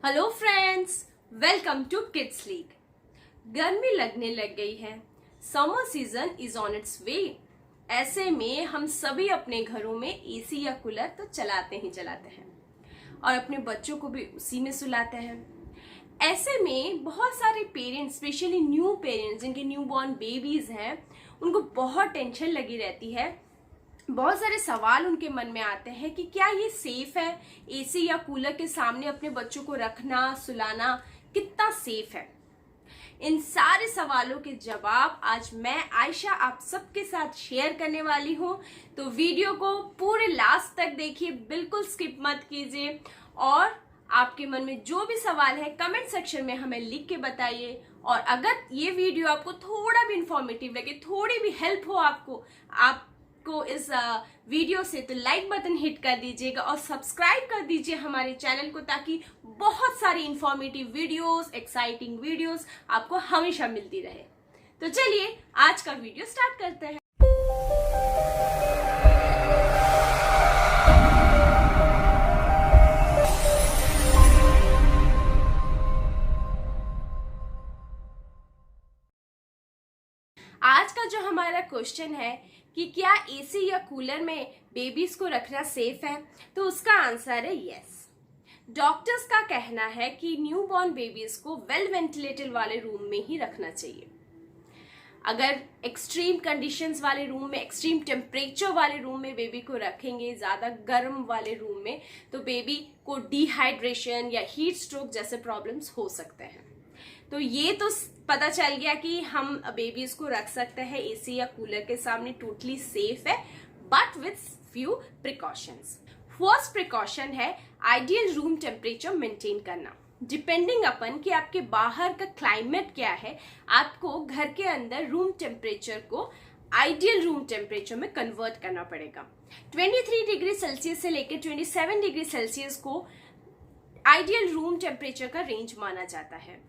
Hello friends, welcome to kids league. गर्मी लगने लग गई है, summer season is on its way. ऐसे में हम सभी अपने घरों में एसी या कूलर तो चलाते ही चलाते हैं और अपने बच्चों को भी उसी में सुलाते हैं। ऐसे में बहुत सारे पेरेंट्स, स्पेशली न्यू पेरेंट्स जिनके न्यू बॉर्न बेबीज हैं, उनको बहुत टेंशन लगी रहती है। बहुत सारे सवाल उनके मन में आते हैं कि क्या ये सेफ है, एसी या कूलर के सामने अपने बच्चों को रखना, सुलाना कितना सेफ है। इन सारे सवालों के जवाब आज मैं आयशा आप सबके साथ शेयर करने वाली हूं, तो वीडियो को पूरे लास्ट तक देखिए, बिल्कुल स्किप मत कीजिए। और आपके मन में जो भी सवाल है कमेंट सेक्शन में हमें लिख के बताइए। और अगर ये वीडियो आपको थोड़ा भी इंफॉर्मेटिव लगे, थोड़ी भी हेल्प हो आपको इस वीडियो से, तो लाइक बटन हिट कर दीजिएगा और सब्सक्राइब कर दीजिए हमारे चैनल को, ताकि बहुत सारी इंफॉर्मेटिव वीडियोस, एक्साइटिंग वीडियोस आपको हमेशा मिलती रहे। तो चलिए आज का वीडियो स्टार्ट करते हैं। आज का जो हमारा क्वेश्चन है कि क्या एसी या कूलर में बेबीज को रखना सेफ है, तो उसका आंसर है यस। डॉक्टर्स का कहना है कि न्यू बॉर्न बेबीज को वेल वेंटिलेटेड वाले रूम में ही रखना चाहिए। अगर एक्सट्रीम कंडीशंस वाले रूम में, एक्सट्रीम टेम्परेचर वाले रूम में बेबी को रखेंगे, ज्यादा गर्म वाले रूम में, तो बेबी को डिहाइड्रेशन या हीट स्ट्रोक जैसे प्रॉब्लम्स हो सकते हैं। तो ये तो पता चल गया कि हम बेबीज को रख सकते हैं एसी या कूलर के सामने, टोटली सेफ है, but with few precautions. First precaution है आइडियल रूम टेम्परेचर मेंटेन करना। डिपेंडिंग अपन कि आपके बाहर का क्लाइमेट क्या है, आपको घर के अंदर रूम टेम्परेचर को आइडियल रूम टेम्परेचर में कन्वर्ट करना पड़ेगा। 23 डिग्री सेल्सियस से लेकर 27 डिग्री सेल्सियस को आइडियल रूम टेम्परेचर का रेंज माना जाता है।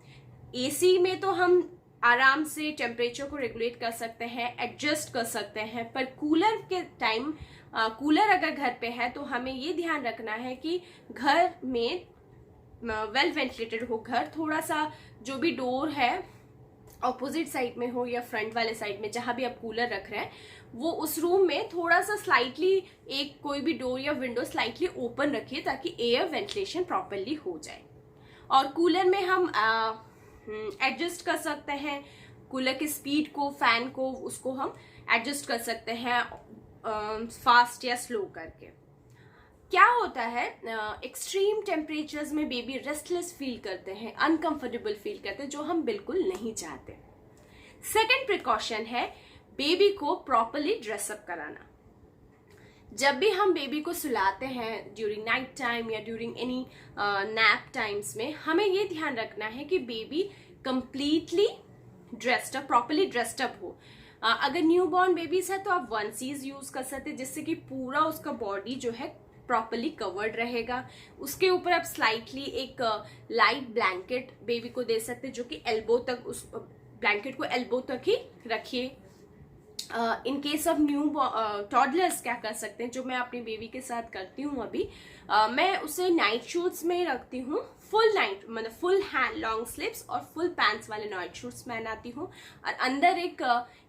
एसी में तो हम आराम से टेम्परेचर को रेगुलेट कर सकते हैं, एडजस्ट कर सकते हैं, पर कूलर के टाइम, कूलर अगर घर पे है तो हमें ये ध्यान रखना है कि घर में वेल वेंटिलेटेड हो घर, थोड़ा सा जो भी डोर है ऑपोजिट साइड में हो या फ्रंट वाले साइड में, जहां भी आप कूलर रख रहे हैं वो उस रूम में थोड़ा सा स्लाइटली एक कोई भी डोर या विंडो स्लाइटली ओपन रखिए, ताकि एयर वेंटिलेशन प्रॉपरली हो जाए। और कूलर में हम एडजस्ट कर सकते हैं कूलर की स्पीड को, फैन को, उसको हम एडजस्ट कर सकते हैं फास्ट या स्लो करके। क्या होता है, एक्सट्रीम टेम्परेचर्स में बेबी रेस्टलेस फील करते हैं, अनकंफर्टेबल फील करते हैं, जो हम बिल्कुल नहीं चाहते। सेकेंड प्रिकॉशन है बेबी को प्रॉपरली ड्रेसअप कराना। जब भी हम बेबी को सुलाते हैं ड्यूरिंग नाइट टाइम या ड्यूरिंग एनी नैप टाइम्स में, हमें ये ध्यान रखना है कि baby completely dressed up, properly dressed up हो। अगर न्यू बॉर्न बेबीज है तो आप वनसीज यूज कर सकते हैं, जिससे कि पूरा उसका बॉडी जो है प्रॉपरली कवर्ड रहेगा। उसके ऊपर आप स्लाइटली एक लाइट ब्लैंकेट बेबी को दे सकते हैं, जो कि एल्बो तक, उस ब्लैंकेट को एल्बो तक ही रखिए। In case of new toddlers क्या कर सकते हैं, जो मैं अपनी बेबी के साथ करती हूँ अभी, मैं उसे नाइट शूट्स में रखती हूँ। फुल नाइट मतलब फुल हैंड लॉन्ग स्लीव्स और फुल पैंट्स वाले नाइट शूट्स पहनाती हूँ, और अंदर एक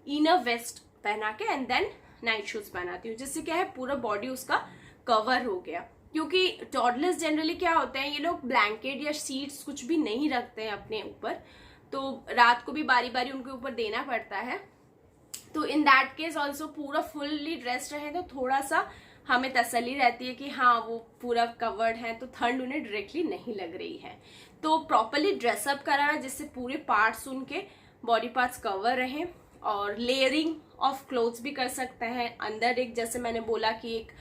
इनर वेस्ट पहना के एंड देन नाइट शूट्स पहनाती हूँ, जिससे क्या है पूरा बॉडी उसका कवर हो गया। क्योंकि टॉडलर्स जनरली क्या होते हैं, ये लोग ब्लैंकेट या शीट्स कुछ भी नहीं रखते हैं अपने ऊपर, तो रात को भी बारी बारी उनके ऊपर देना पड़ता है। तो इन दैट केस ऑल्सो पूरा फुल्ली ड्रेस्ड रहे तो थोड़ा सा हमें तसल्ली रहती है कि हाँ वो पूरा कवर्ड है, तो ठंड उन्हें डायरेक्टली नहीं लग रही है। तो प्रॉपरली ड्रेसअप कराना, जिससे पूरे पार्ट्स उनके बॉडी पार्ट्स कवर रहें। और लेयरिंग ऑफ क्लोथ्स भी कर सकते हैं। अंदर एक, जैसे मैंने बोला कि एक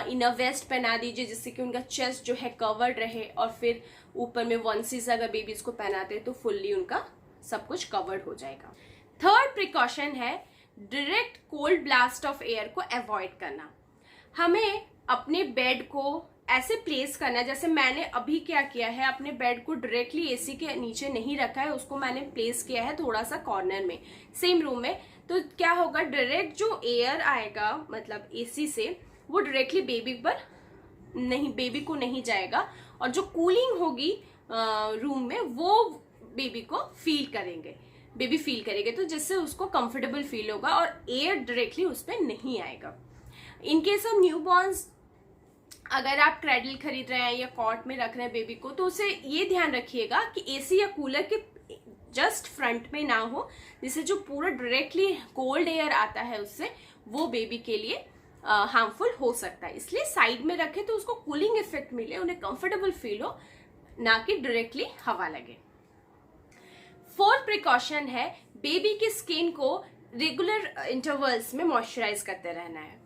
इनर वेस्ट पहना दीजिए, जिससे कि उनका चेस्ट जो है कवर्ड रहे, और फिर ऊपर में वनसीज अगर बेबीज को पहनाते हैं तो फुल्ली उनका सब कुछ कवर्ड हो जाएगा। थर्ड प्रिकॉशन है direct cold blast of air को अवॉइड करना। हमें अपने बेड को ऐसे प्लेस करना है, जैसे मैंने अभी क्या किया है, अपने बेड को डायरेक्टली एसी के नीचे नहीं रखा है, उसको मैंने प्लेस किया है थोड़ा सा कॉर्नर में, सेम रूम में। तो क्या होगा, डायरेक्ट जो एयर आएगा मतलब एसी से, वो डायरेक्टली बेबी को नहीं जाएगा, और जो कूलिंग होगी रूम में वो बेबी को फील करेंगे, बेबी फील करेंगे, तो जिससे उसको कंफर्टेबल फील होगा और एयर डायरेक्टली उस पर नहीं आएगा। In case of new borns, अगर आप क्रेडल खरीद रहे हैं या कॉट में रख रहे हैं बेबी को, तो उसे ये ध्यान रखिएगा कि एसी या कूलर के जस्ट फ्रंट में ना हो, जिससे जो पूरा डायरेक्टली कोल्ड एयर आता है उससे वो बेबी के लिए हार्मफुल हो सकता है। इसलिए साइड में रखे तो उसको कूलिंग इफेक्ट मिले, उन्हें कंफर्टेबल फील हो, ना कि डायरेक्टली हवा लगे। फोर्थ प्रिकॉशन है बेबी की स्किन को रेगुलर इंटरवल्स में मॉइस्चराइज करते रहना है।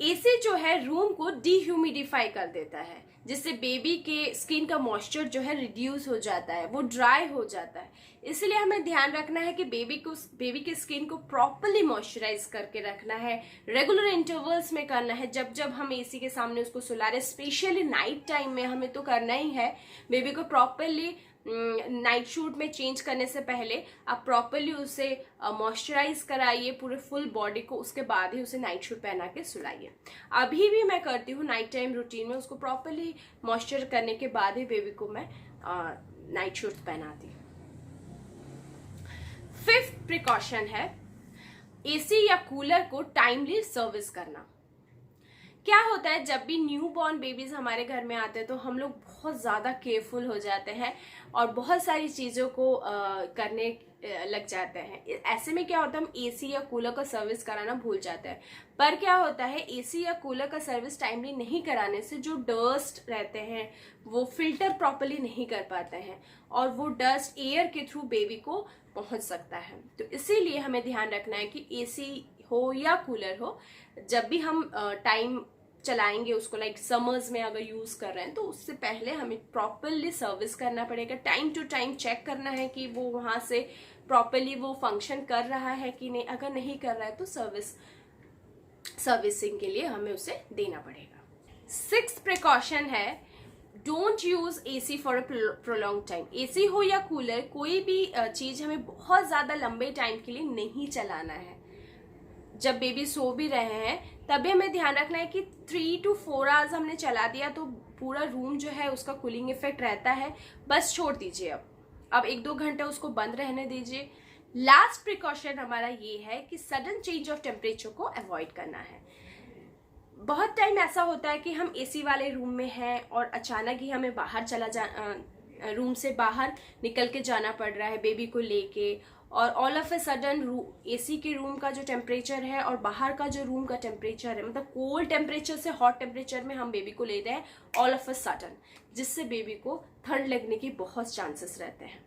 एसी जो है रूम को डिह्यूमिडिफाई कर देता है, जिससे बेबी के स्किन का मॉइस्चर जो है रिड्यूस हो जाता है, वो ड्राई हो जाता है। इसलिए हमें ध्यान रखना है कि बेबी की स्किन को प्रॉपरली मॉइस्चराइज करके रखना है, रेगुलर इंटरवल्स में करना है। जब जब हम एसी के सामने उसको सुला रहे, स्पेशली नाइट टाइम में हमें तो करना ही है। बेबी को प्रॉपरली नाइट शूट में चेंज करने से पहले आप प्रॉपरली उसे मॉइस्चराइज कराइए पूरे फुल बॉडी को, उसके बाद ही उसे नाइट शूट पहना के सुलाइए। अभी भी मैं करती हूँ नाइट टाइम रूटीन में, उसको प्रॉपरली मॉइस्चर करने के बाद ही बेबी को मैं नाइट शूट पहनाती हूँ। फिफ्थ प्रिकॉशन है एसी या कूलर को टाइमली सर्विस करना। क्या होता है, जब भी न्यू बॉर्न बेबीज हमारे घर में आते हैं तो हम लोग बहुत ज़्यादा केयरफुल हो जाते हैं और बहुत सारी चीज़ों को करने लग जाते हैं। ऐसे में क्या होता है, हम एसी या कूलर का सर्विस कराना भूल जाते हैं। पर क्या होता है, एसी या कूलर का सर्विस टाइमली नहीं कराने से जो डस्ट रहते हैं वो फिल्टर प्रॉपरली नहीं कर पाते हैं और वो डस्ट एयर के थ्रू बेबी को पहुंच सकता है। तो इसीलिए हमें ध्यान रखना है कि एसी हो या कूलर हो, जब भी हम टाइम चलाएंगे उसको, लाइक समर्स में अगर यूज कर रहे हैं तो उससे पहले हमें प्रॉपरली सर्विस करना पड़ेगा। टाइम टू टाइम चेक करना है कि वो वहां से प्रॉपरली वो फंक्शन कर रहा है कि नहीं। अगर नहीं कर रहा है तो सर्विसिंग के लिए हमें उसे देना पड़ेगा। सिक्स्थ प्रिकॉशन है don't use AC for a prolong time. AC हो या कूलर, कोई भी चीज हमें बहुत ज्यादा लंबे टाइम के लिए नहीं चलाना है। जब बेबी सो भी रहे हैं तभी हमें ध्यान रखना है कि 3 to 4 आवर्स हमने चला दिया तो पूरा रूम जो है उसका कूलिंग इफेक्ट रहता है, बस छोड़ दीजिए। अब 1-2 घंटे उसको बंद रहने दीजिए। लास्ट प्रिकॉशन हमारा ये है कि सडन चेंज ऑफ टेम्परेचर को अवॉइड करना है। बहुत टाइम ऐसा होता है कि हम एसी वाले रूम में हैं और अचानक ही हमें रूम से बाहर निकल के जाना पड़ रहा है बेबी को लेके, और all of a sudden AC के रूम का जो टेम्परेचर है और बाहर का जो रूम का टेम्परेचर है, मतलब कोल्ड टेम्परेचर से हॉट टेम्परेचर में हम बेबी को ले रहे हैं ऑल ऑफ ए सडन, जिससे बेबी को ठंड लगने की बहुत चांसेस रहते हैं।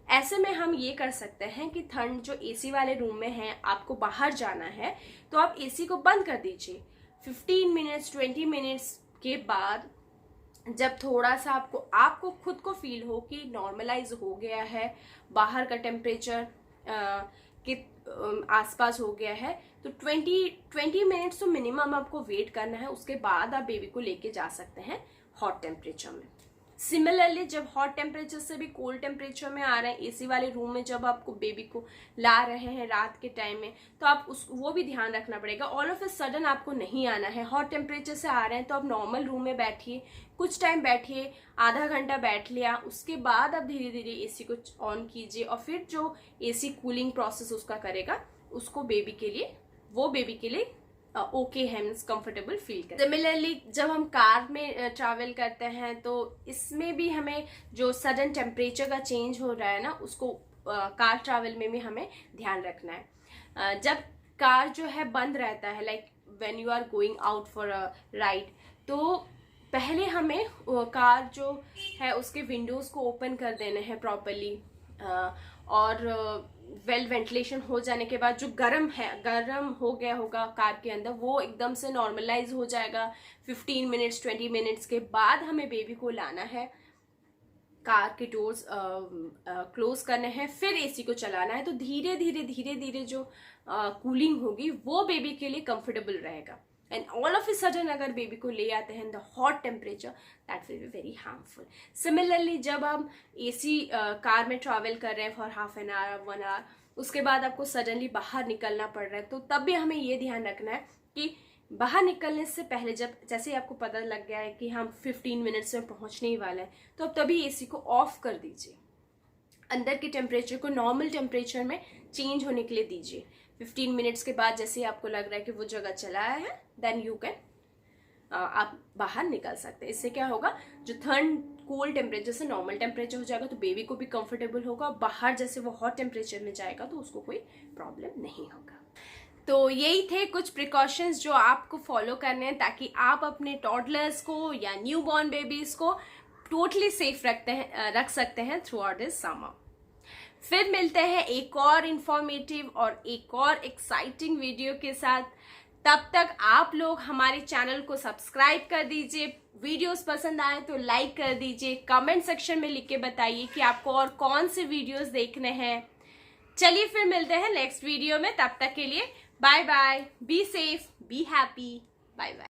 ऐसे में हम ये कर सकते हैं कि ठंड जो एसी वाले रूम में है, आपको बाहर जाना है तो आप एसी को बंद कर दीजिए। 15 मिनट्स 20 मिनट्स के बाद जब थोड़ा सा आपको खुद को फील हो कि नॉर्मलाइज हो गया है, बाहर का टेम्परेचर के आसपास हो गया है, तो 20 मिनट्स तो मिनिमम आपको वेट करना है। उसके बाद आप बेबी को लेके जा सकते हैं हॉट टेम्परेचर में। सिमिलरली जब हॉट टेम्परेचर से भी कोल्ड टेम्परेचर में आ रहे हैं एसी वाले रूम में, जब आपको बेबी को ला रहे हैं रात के टाइम में, तो आप वो भी ध्यान रखना पड़ेगा। ऑल ऑफ ए सडन आपको नहीं आना है। हॉट टेम्परेचर से आ रहे हैं तो आप नॉर्मल रूम में बैठिए, कुछ टाइम बैठिए, आधा घंटा बैठ लिया, उसके बाद आप धीरे धीरे एसी को ऑन कीजिए और फिर जो एसी कूलिंग प्रोसेस उसका करेगा उसको बेबी के लिए ओके है, मीन्स कंफर्टेबल फील कर। सिमिलरली जब हम कार में ट्रैवल करते हैं तो इसमें भी हमें जो सडन टेम्परेचर का चेंज हो रहा है ना, उसको कार ट्रैवल में भी हमें ध्यान रखना है। जब कार जो है बंद रहता है, like when you are going out for a ride, तो पहले हमें कार जो है उसके विंडोज को ओपन कर देने हैं प्रॉपरली, और वेल वेंटिलेशन हो जाने के बाद जो गर्म हो गया होगा कार के अंदर, वो एकदम से नॉर्मलाइज हो जाएगा। 15 मिनट्स 20 मिनट्स के बाद हमें बेबी को लाना है, कार के डोर्स क्लोज करने हैं, फिर एसी को चलाना है। तो धीरे धीरे जो कूलिंग होगी वो बेबी के लिए कंफर्टेबल रहेगा। And all of a sudden अगर बेबी को ले आते हैं the hot temperature, that will be very harmful. Similarly जब हम एसी कार में ट्रैवल कर रहे हैं for half an hour 1 hour, उसके बाद आपको सडनली बाहर निकलना पड़ रहा है, तो तब भी हमें ये ध्यान रखना है कि बाहर निकलने से पहले जैसे आपको पता लग गया है कि हम 15 मिनट्स में पहुंचने ही वाले हैं, तो अब तभी एसी को ऑफ कर दीजिए। अंदर के टेम्परेचर को नॉर्मल टेम्परेचर में चेंज होने के लिए दीजिए। 15 मिनट्स के बाद जैसे आपको लग रहा है कि वो जगह चला आया है, देन यू कैन आप बाहर निकल सकते हैं। इससे क्या होगा, जो कूल टेम्परेचर से नॉर्मल टेम्परेचर हो जाएगा तो बेबी को भी कंफर्टेबल होगा। बाहर जैसे वो हॉट टेम्परेचर में जाएगा तो उसको कोई प्रॉब्लम नहीं होगा। तो यही थे कुछ प्रिकॉशंस जो आपको फॉलो करने हैं ताकि आप अपने टॉडलर्स को या न्यू बॉर्न बेबीज को टोटली सेफ रख सकते हैं थ्रू आउट दिस समर। फिर मिलते हैं एक और इंफॉर्मेटिव और एक और एक्साइटिंग वीडियो के साथ। तब तक आप लोग हमारे चैनल को सब्सक्राइब कर दीजिए, वीडियोस पसंद आए तो लाइक कर दीजिए, कमेंट सेक्शन में लिख के बताइए कि आपको और कौन से वीडियोस देखने हैं। चलिए फिर मिलते हैं नेक्स्ट वीडियो में, तब तक के लिए bye bye, be safe, be happy, bye bye.